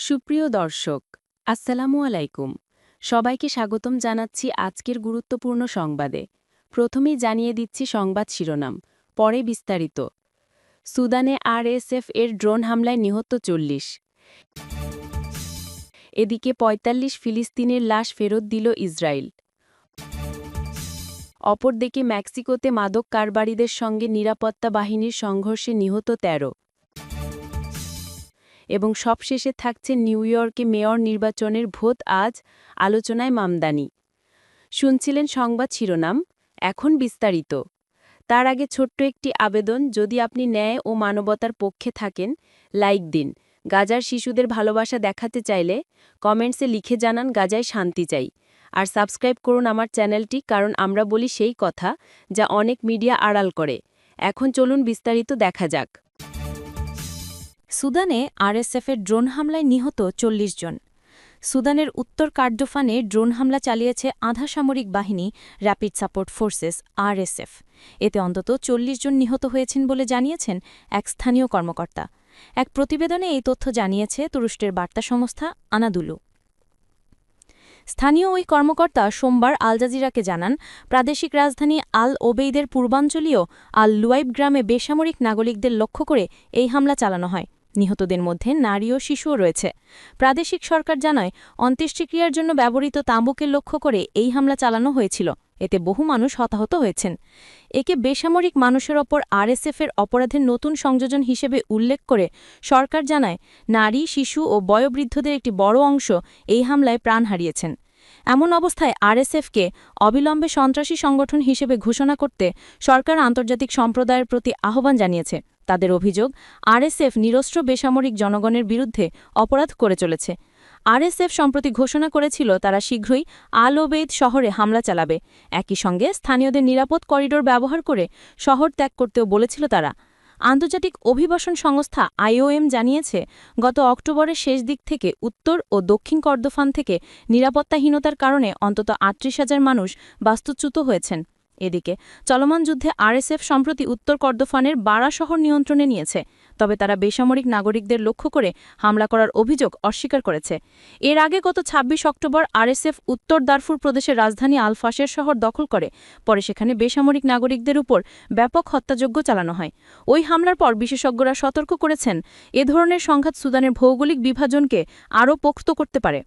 সুপ্রিয় দর্শক, আসসালামু আলাইকুম। সবাইকে স্বাগতম জানাচ্ছি আজকের গুরুত্বপূর্ণ সংবাদে। প্রথমেই জানিয়ে দিচ্ছি সংবাদ শিরোনাম, পরে বিস্তারিত। সুদানে আরএসএফ এর ড্রোন হামলায় নিহত ৪০। এদিকে ৪৫ ফিলিস্তিনের লাশ ফেরত দিল ইসরায়েল। অপরদিকে মেক্সিকোতে মাদক কারবারিদের সঙ্গে নিরাপত্তা বাহিনীর সংঘর্ষে নিহত ১৩। এবং সবশেষে থাকছে নিউ ইয়র্কে মেয়র নির্বাচনের ভোট আজ, আলোচনায় মামদানি। শুনছিলেন সংবাদ শিরোনাম, এখন বিস্তারিত। তার আগে ছোট্ট একটি আবেদন, যদি আপনি ন্যায় ও মানবতার পক্ষে থাকেন, লাইক দিন। গাজার শিশুদের ভালোবাসা দেখাতে চাইলে কমেন্টসে লিখে জানান গাজায় শান্তি চাই। আর সাবস্ক্রাইব করুন আমার চ্যানেলটি, কারণ আমরা বলি সেই কথা যা অনেক মিডিয়া আড়াল করে। এখন চলুন বিস্তারিত দেখা যাক। সুদানে আরএসএফের ড্রোন হামলায় নিহত ৪০ জন। সুদানের উত্তর কার্ডোফানে ড্রোন হামলা চালিয়েছে আধা সামরিক বাহিনী র্যাপিড সাপোর্ট ফোর্সেস আরএসএফ। এতে অন্তত ৪০ জন নিহত হয়েছেন বলে জানিয়েছেন এক স্থানীয় কর্মকর্তা। এক প্রতিবেদনে এই তথ্য জানিয়েছে তুরস্কের বার্তা সংস্থা আনাদুলু। স্থানীয় ওই কর্মকর্তা সোমবার আল জাজিরাকে জানান, প্রাদেশিক রাজধানী আল ওবেইদের পূর্বাঞ্চলীয় আল লুয়াইব গ্রামে বেসামরিক নাগরিকদের লক্ষ্য করে এই হামলা চালানো হয়। নিহতদের মধ্যে নারী ও শিশুও রয়েছে। প্রাদেশিক সরকার জানায়, অন্ত্যেষ্টিক্রিয়ার জন্য ব্যবহৃত তাঁবুকে লক্ষ্য করে এই হামলা চালানো হয়েছিল। এতে বহু মানুষ হতাহত হয়েছেন। একে বেসামরিক মানুষের ওপর আরএসএফের অপরাধের নতুন সংযোজন হিসেবে উল্লেখ করে সরকার জানায়, নারী, শিশু ও বয়োবৃদ্ধদের একটি বড় অংশ এই হামলায় প্রাণ হারিয়েছেন। এমন অবস্থায় আরএসএফকে অবিলম্বে সন্ত্রাসী সংগঠন হিসেবে ঘোষণা করতে সরকার আন্তর্জাতিক সম্প্রদায়ের প্রতি আহ্বান জানিয়েছে। তাদের অভিযোগ, আরএসএফ নিরস্ত্র বেসামরিক জনগণের বিরুদ্ধে অপরাধ করে চলেছে। আরএসএফ সম্প্রতি ঘোষণা করেছিল তারা শীঘ্রই আল ওবেইদ শহরে হামলা চালাবে। একই সঙ্গে স্থানীয়দের নিরাপদ করিডোর ব্যবহার করে শহর ত্যাগ করতেও বলেছিল তারা। আন্তর্জাতিক অভিবাসন সংস্থা আইওএম জানিয়েছে, গত অক্টোবরের শেষ দিক থেকে উত্তর ও দক্ষিণ কর্দোফান থেকে নিরাপত্তাহীনতার কারণে অন্তত ৩৮,০০০ মানুষ বাস্তুচ্যুত হয়েছেন। এদিকে চলমান যুদ্ধে আরএসএফ সম্প্রতি উত্তর কর্দোফানের বারা শহর নিয়ন্ত্রণে নিয়েছে, তবে তারা বেসামরিক নাগরিকদের লক্ষ্য করে হামলা করার অভিযোগ অস্বীকার করেছে। এর আগে গত ২৬ অক্টোবর আরএসএফ উত্তর দারফুর প্রদেশের রাজধানী আল ফাশের শহর দখল করে, পরে সেখানে বেসামরিক নাগরিকদের উপর ব্যাপক হত্যাযজ্ঞ চালানো হয়। ওই হামলার পর বিশেষজ্ঞরা সতর্ক করেছেন, এ ধরনের সংঘাত সুদানের ভৌগোলিক বিভাজনকে আরও পোক্ত করতে পারে।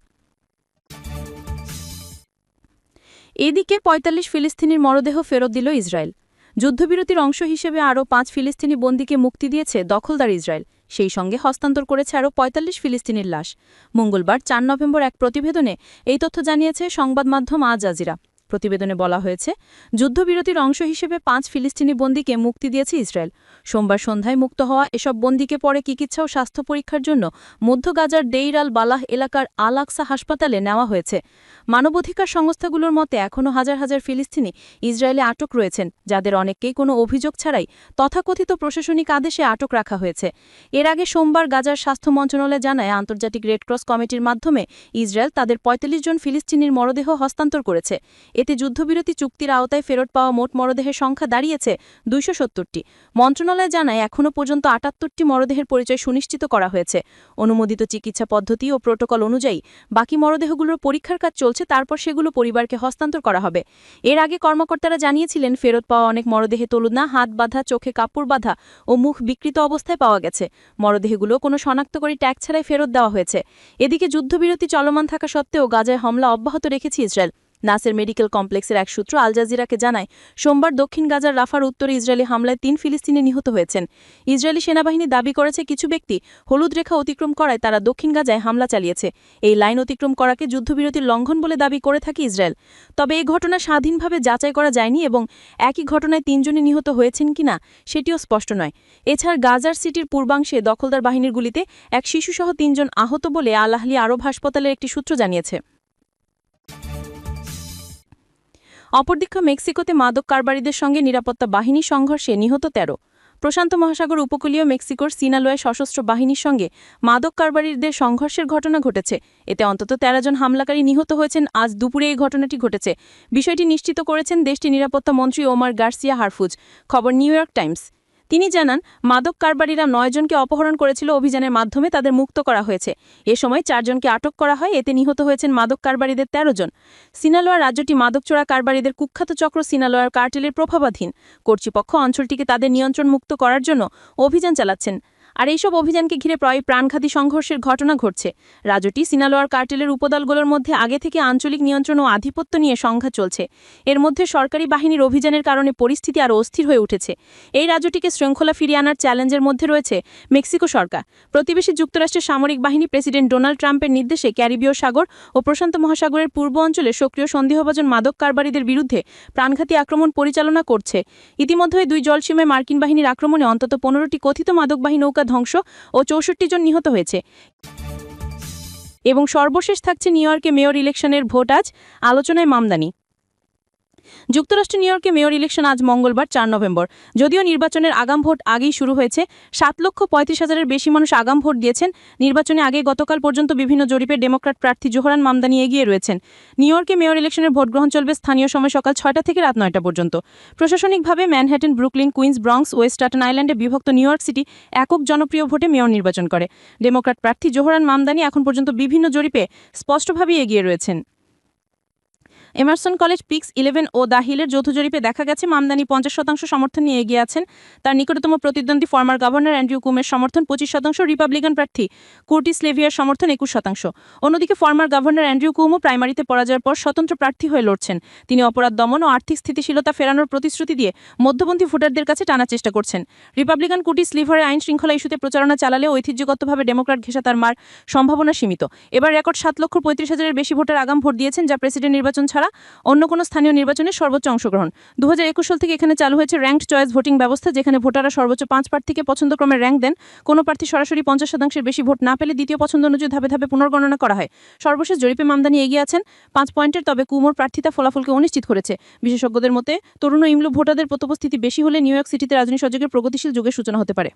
এদিকে ৪৫ ফিলিস্তিনির মরদেহ ফেরত দিল ইসরায়েল। যুদ্ধবিরতির অংশ হিসেবে আরও ৫ ফিলিস্তিনি বন্দীকে মুক্তি দিয়েছে দখলদার ইসরায়েল। সেই সঙ্গে হস্তান্তর করেছে আরও ৪৫ ফিলিস্তিনির লাশ। মঙ্গলবার ৪ নভেম্বর এক প্রতিবেদনে এই তথ্য জানিয়েছে সংবাদ মাধ্যম আল জাজিরা। প্রতিবেদনে বলা হয়েছে, যুদ্ধবিরতির অংশ হিসেবে ৫ ফিলিস্তিনি বন্দীকে মুক্তি দিয়েছে ইসরায়েল। সোমবার সন্ধ্যায় মুক্ত হওয়া এসব বন্দীকে পরে চিকিৎসা ও স্বাস্থ্য পরীক্ষার জন্য মধ্য গাজার দেইর আল বালাহ এলাকার আল আকসা হাসপাতালে নেওয়া হয়েছে। মানবাধিকার সংস্থাগুলোর মতে এখনও হাজার হাজার ফিলিস্তিনি ইসরায়েলে আটক রয়েছেন, যাদের অনেককেই কোনো অভিযোগ ছাড়াই তথাকথিত প্রশাসনিক আদেশে আটক রাখা হয়েছে। এর আগে সোমবার গাজার স্বাস্থ্য মন্ত্রণালয় জানায়, আন্তর্জাতিক রেডক্রস কমিটির মাধ্যমে ইসরায়েল তাদের ৪৫ জন ফিলিস্তিনির মরদেহ হস্তান্তর করেছে। এতে যুদ্ধবিরতি চুক্তির আওতায় ফেরত পাওয়া মোট মরদেহের সংখ্যা দাঁড়িয়েছে ২৭০টি। মন্ত্রণালয় জানায়, এখনও পর্যন্ত ৭৮টি মরদেহের পরিচয় সুনিশ্চিত করা হয়েছে। অনুমোদিত চিকিৎসা পদ্ধতি ও প্রোটোকল অনুযায়ী বাকি মরদেহগুলোর পরীক্ষার কাজ চলছে, তারপর সেগুলো পরিবারকে হস্তান্তর করা হবে। এর আগে কর্মকর্তারা জানিয়েছিলেন, ফেরত পাওয়া অনেক মরদেহে তলুনা, হাত বাঁধা, চোখে কাপড় বাঁধা ও মুখ বিকৃত অবস্থায় পাওয়া গেছে। মরদেহগুলো কোনো শনাক্তকারী ট্যাগ ছাড়াই ফেরত দেওয়া হয়েছে। এদিকে যুদ্ধবিরতি চলমান থাকা সত্ত্বেও গাজায় হামলা অব্যাহত রেখেছে ইসরায়েল। নাসের মেডিকেল কমপ্লেক্সের এক সূত্র আল জাজিরাকে জানায়, সোমবার দক্ষিণ গাজার রাফার উত্তরে ইসরায়েলি হামলায় ৩ ফিলিস্তিনি নিহত হয়েছেন। ইসরায়েলি সেনাবাহিনী দাবি করেছে, কিছু ব্যক্তি হলুদ রেখা অতিক্রম করায় তারা দক্ষিণ গাজায় হামলা চালিয়েছে। এই লাইন অতিক্রম করাকে যুদ্ধবিরতির লঙ্ঘন বলে দাবি করে থাকে ইসরায়েল। তবে এই ঘটনা স্বাধীনভাবে যাচাই করা যায়নি এবং একই ঘটনায় ৩ জনই নিহত হয়েছেন কিনা সেটিও স্পষ্ট নয়। এছাড়া গাজার সিটির পূর্বাংশে দখলদার বাহিনীর গুলিতে এক শিশুসহ ৩ জন আহত বলে আল আহলি আরব হাসপাতালের একটি সূত্র জানিয়েছে। অপরদিকে মেক্সিকোতে মাদক কারবারিদের সঙ্গে নিরাপত্তা বাহিনী সংঘর্ষে নিহত ১৩। প্রশান্ত মহাসাগর উপকূলীয় মেক্সিকোর সিনালোয় সশস্ত্র বাহিনীর সঙ্গে মাদক কারবারিদের সংঘর্ষের ঘটনা ঘটেছে। এতে অন্তত ১৩ জন হামলাকারী নিহত হয়েছেন। আজ দুপুরে এই ঘটনাটি ঘটেছে। বিষয়টি নিশ্চিত করেছেন দেশটির নিরাপত্তা মন্ত্রী ওমার গার্সিয়া হারফুজ। খবর নিউ ইয়র্ক টাইমস। তিনি জানান, মাদক কারবারিরা 9 জনকে অপহরণ করেছিল, অভিযানের মাধ্যমে তাদের মুক্ত করা হয়েছে। এ সময় 4 জনকে আটক করা হয়, এতে নিহত হয়েছেন মাদক কারবারিদের 13 জন। সিনালোয়া রাজ্যটি মাদক চোরা কারবারিদের কুখ্যাত চক্র সিনালোয়ার কার্টেলের প্রভাবাধীন। কর্তৃপক্ষ অঞ্চলটিকে তাদের নিয়ন্ত্রণ মুক্ত করার জন্য অভিযান চালাচ্ছেন। আর এইসব অভিযানকে ঘিরে প্রায় প্রাণঘাতী সংঘর্ষের ঘটনা ঘটছে। রাজ্যটি সিনালোয়ার কার্টেলের উপদলগুলোর মধ্যে আগে থেকে আঞ্চলিক নিয়ন্ত্রণ ও আধিপত্য নিয়ে সংঘাত চলছে। এর মধ্যে সরকারি বাহিনীর অভিযানের কারণে পরিস্থিতি আরও অস্থির হয়ে উঠেছে। এই রাজ্যটিকে শৃঙ্খলা ফিরিয়ে আনার চ্যালেঞ্জের মধ্যে রয়েছে মেক্সিকো সরকার। প্রতিবেশী যুক্তরাষ্ট্রের সামরিক বাহিনী প্রেসিডেন্ট ডোনাল্ড ট্রাম্পের নির্দেশে ক্যারিবীয় সাগর ও প্রশান্ত মহাসাগরের পূর্ব অঞ্চলে সক্রিয় সন্দেহভাজন মাদক কারবারিদের বিরুদ্ধে প্রাণঘাতী আক্রমণ পরিচালনা করছে। ইতিমধ্যে 2 জলসীমায় মার্কিন বাহিনীর আক্রমণে অন্তত 15টি কথিত মাদকবাহী নৌকা ধ্বংস ও 64 জন নিহত হয়েছে। এবং সর্বশেষ থাকছে নিউ ইয়র্কে মেয়র ইলেকশনের ভোট আজ, আলোচনায় মামদানি। যুক্তরাষ্ট্র নিউ ইয়র্কে মেয়র ইলেকশন আজ মঙ্গলবার 4 নভেম্বর। যদিও নির্বাচনের আগাম ভোট আগেই শুরু হয়েছে, 7,35,000-এর বেশি মানুষ আগাম ভোট দিয়েছেন। নির্বাচনে আগে গতকাল পর্যন্ত বিভিন্ন জরিপে ডেমোক্র্যাট প্রার্থী জোহরান মামদানি এগিয়ে রয়েছেন। নিউ ইয়র্কে মেয়র ইলেকশনের ভোট গ্রহণ চলবে স্থানীয় সময় সকাল 6টা থেকে রাত 9টা পর্যন্ত। প্রশাসনিকভাবে Manhattan, Brooklyn, Queens, Bronx, West Staten আইল্যান্ডে বিভক্ত নিউ ইয়র্ক সিটি একক জনপ্রিয় ভোটে মেয়র নির্বাচন করে। ডেমোক্র্যাট প্রার্থী জোহরান মামদানি এখন পর্যন্ত বিভিন্ন জরিপে স্পষ্টভাবেই এগিয়ে রয়েছেন। এমারসন কলেজ, পিক্স 11 ও দ্য হিলের যৌথ জরিপে দেখা গেছে মামদানি 50% সমর্থন নিয়ে এগিয়ে আছেন। তার নিকটতম প্রতিদ্বন্দ্বী ফর্মার গভর্নর অ্যান্ড্রু কুমের সমর্থন 25%, রিপাবলিকান প্রার্থী কুর্টিস লেভিয়ার সমর্থন 21%। অন্যদিকে ফর্মার গভর্নর অ্যান্ড্রু কুমও প্রাইমারিতে পরাজয়ের পর স্বতন্ত্র প্রার্থী হয়ে লড়ছেন। তিনি অপরাধ দমন ও আর্থিক স্থিতিশীলতা ফেরানোর প্রতিশ্রুতি দিয়ে মধ্যপন্থী ভোটারদের কাছে টানার চেষ্টা করছেন। রিপাবলিকান কুর্টিস লিভারের আইন শৃঙ্খলা ইস্যুতে প্রচারণা চালালে ঐতিহ্যগতভাবে ডেমোক্র্যাট ঘেঁষা তার মার সম্ভাবনা সীমিত। এবার রেকর্ড 7,35,000-এর বেশি ভোটার আগাম ভোট দিয়েছেন, যা প্রেসিডেন্ট নির্বাচন ছাড়া অন্য কোনো স্থানীয় নির্বাচনে সর্বোচ্চ অংশগ্রহণ। 2021 সাল থেকে এখানে চালু হয়েছে র্যাঙ্কড চয়েস ভোটিং ব্যবস্থা, যেখানে ভোটাররা সর্বোচ্চ 5 প্রার্থীকে পছন্দক্রমে র্যাঙ্ক দেন। কোনো প্রার্থী সরাসরি 50%-এর বেশি ভোট না পেলে দ্বিতীয় পছন্দ অনুযায়ী ধাপে ধাপে পুনর্গণনা করা হয়। সর্বশেষ জরিপে মামদানি এগিয়ে আছেন 5 পয়েন্টের, তবে কুমোর প্রার্থিতা ফলাফলকে অনিশ্চিত করেছে। বিশেষজ্ঞদের মতে তরুণ ও ইমলু ভোটারদের উপস্থিতি বেশি হলে নিউ ইয়র্ক সিটিতে রাজনৈতিক সহযোগের প্রগতিশীল যুগের সূচনা হতে পারে।